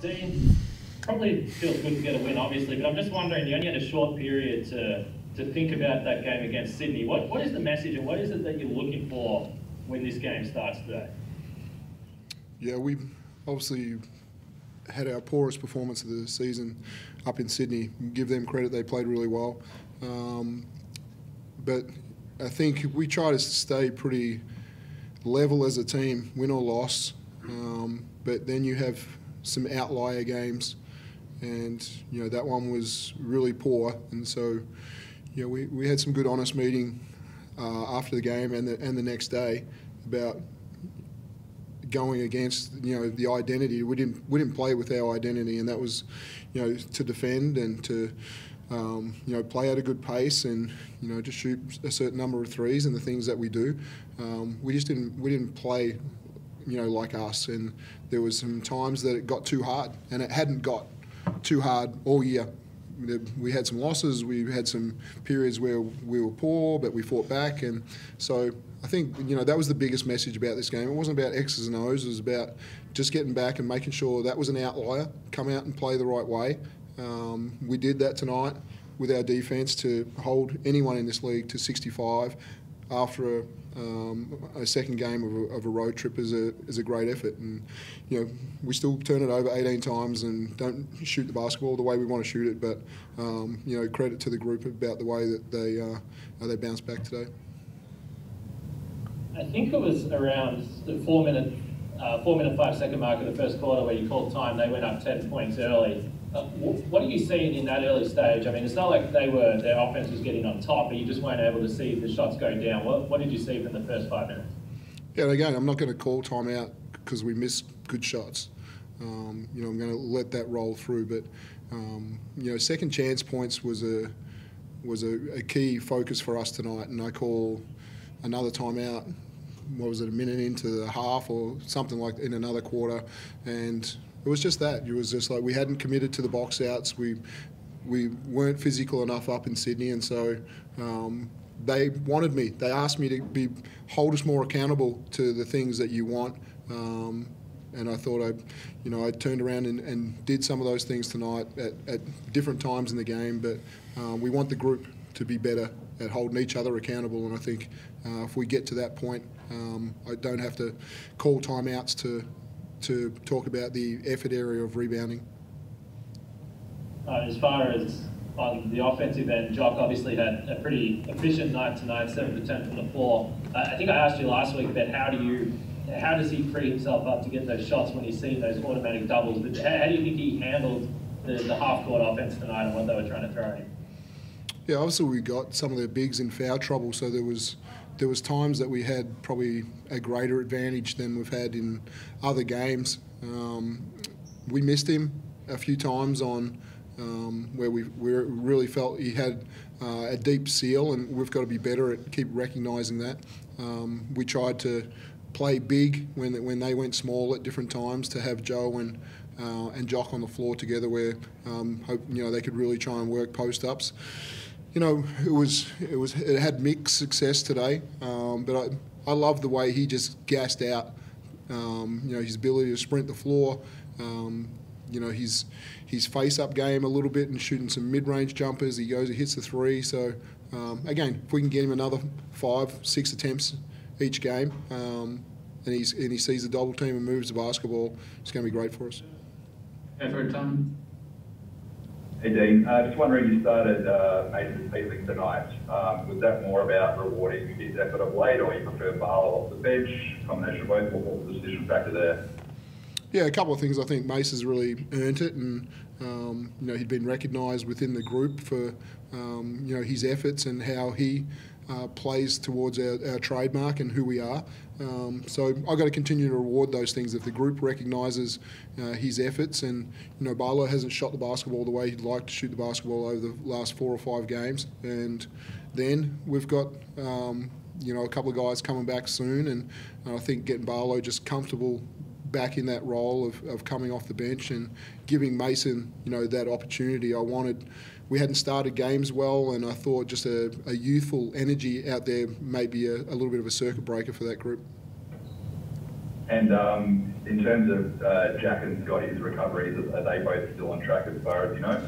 Dean, probably feels good to get a win, obviously, but I'm just wondering, you only had a short period to think about that game against Sydney. What is the message and what is it that you're looking for when this game starts today? Yeah, we obviously had our poorest performance of the season up in Sydney. Give them credit, they played really well. But I think we try to stay pretty level as a team, win or loss. But then you have some outlier games, and that one was really poor. And so we had some good honest meeting after the game and the next day about going against the identity. We didn't play with our identity, and that was to defend and to play at a good pace and just shoot a certain number of threes and the things that we do. We didn't play like us, and there was some times that it got too hard, and it hadn't got too hard all year. We had some losses, we had some periods where we were poor, but we fought back, and so I think that was the biggest message about this game. It wasn't about X's and O's, it was about just getting back and making sure that was an outlier, come out and play the right way. We did that tonight with our defence to hold anyone in this league to 65 after a second game of a road trip is a great effort. And we still turn it over 18 times and don't shoot the basketball the way we want to shoot it, but credit to the group about the way that they bounced back today. I think it was around the 4 minute 5 second mark of the first quarter where you called time. They went up 10 points early. What are you seeing in that early stage? I mean, it's not like their offense was getting on top, but you just weren't able to see the shots go down. What did you see from the first 5 minutes? Yeah, again, I'm not going to call timeout because we missed good shots. I'm going to let that roll through. But second chance points was a key focus for us tonight, and I call another timeout. What was it, a minute into the half or something like in another quarter, and it was just that. It was just like we hadn't committed to the box outs. We weren't physical enough up in Sydney, and so they wanted me. They asked me to hold us more accountable to the things that you want. And I thought I turned around and did some of those things tonight at different times in the game. But we want the group to be better at holding each other accountable. And I think if we get to that point, I don't have to call timeouts to talk about the effort area of rebounding. As far as on the offensive end, Jock obviously had a pretty efficient night tonight, 7 to 10 from the floor. I think I asked you last week about how does he free himself up to get those shots when he's seeing those automatic doubles, but how do you think he handled the half-court offense tonight and what they were trying to throw at him? Yeah, obviously we got some of their bigs in foul trouble, so there was times that we had probably a greater advantage than we've had in other games. We missed him a few times on where we really felt he had a deep seal, and we've got to be better at keep recognising that. We tried to play big when they went small at different times to have Joe and Jock on the floor together, where they could really try and work post ups. It had mixed success today, but I love the way he just gassed out. His ability to sprint the floor. His face-up game a little bit and shooting some mid-range jumpers. He hits the three. So again, if we can get him another 5-6 attempts each game, and he sees the double team and moves the basketball, it's going to be great for us. Rd10. Hey Dean, just wondering, you started Mason Peeling tonight. Was that more about rewarding his effort of late, or you prefer Barlow off the bench? Combination of both. What was the decision factor there? Yeah, a couple of things. I think Mace has really earned it, and he'd been recognised within the group for his efforts and how he plays towards our trademark and who we are. So I've got to continue to reward those things. If the group recognises his efforts, and Barlow hasn't shot the basketball the way he'd like to shoot the basketball over the last 4 or 5 games, and then we've got a couple of guys coming back soon, and I think getting Barlow just comfortable back in that role of coming off the bench and giving Mason that opportunity. We hadn't started games well, and I thought just a youthful energy out there may be a little bit of a circuit breaker for that group. And In terms of Jack and Scotty's recoveries, are they both still on track as far as you know?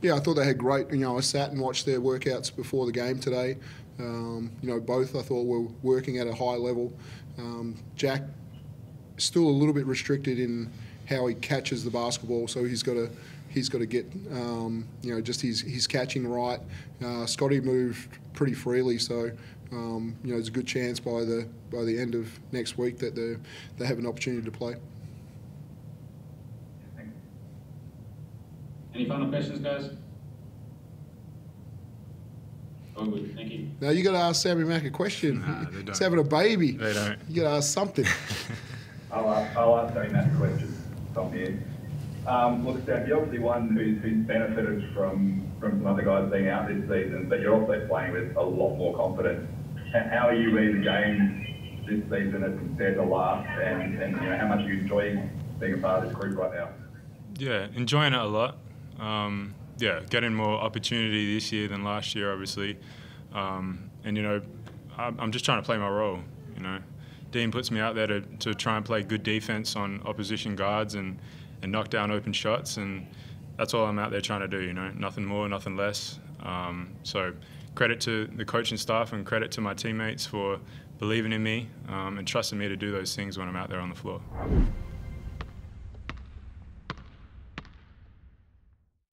Yeah, I thought they had great. I sat and watched their workouts before the game today. Both I thought were working at a high level. Jack still a little bit restricted in how he catches the basketball, so he's got to get just his catching right. Scotty moved pretty freely, so there's a good chance by the end of next week that they have an opportunity to play. Any final questions, guys? Oh, good. Thank you. Now you got to ask Sammy Mack a question. Nah, they don't. He's having a baby. They don't. You got to ask something. I'll ask Sammy Matt a question. Tom here. Look, Sam, you're obviously one who's benefited from some other guys being out this season, but you're also playing with a lot more confidence. How are you reading the game this season as compared to last, and how much are you enjoying being a part of this group right now? Yeah, enjoying it a lot. Getting more opportunity this year than last year, obviously. I'm just trying to play my role. Dean puts me out there to try and play good defense on opposition guards and knock down open shots, and that's all I'm out there trying to do. Nothing more, nothing less. So credit to the coaching staff and credit to my teammates for believing in me and trusting me to do those things when I'm out there on the floor.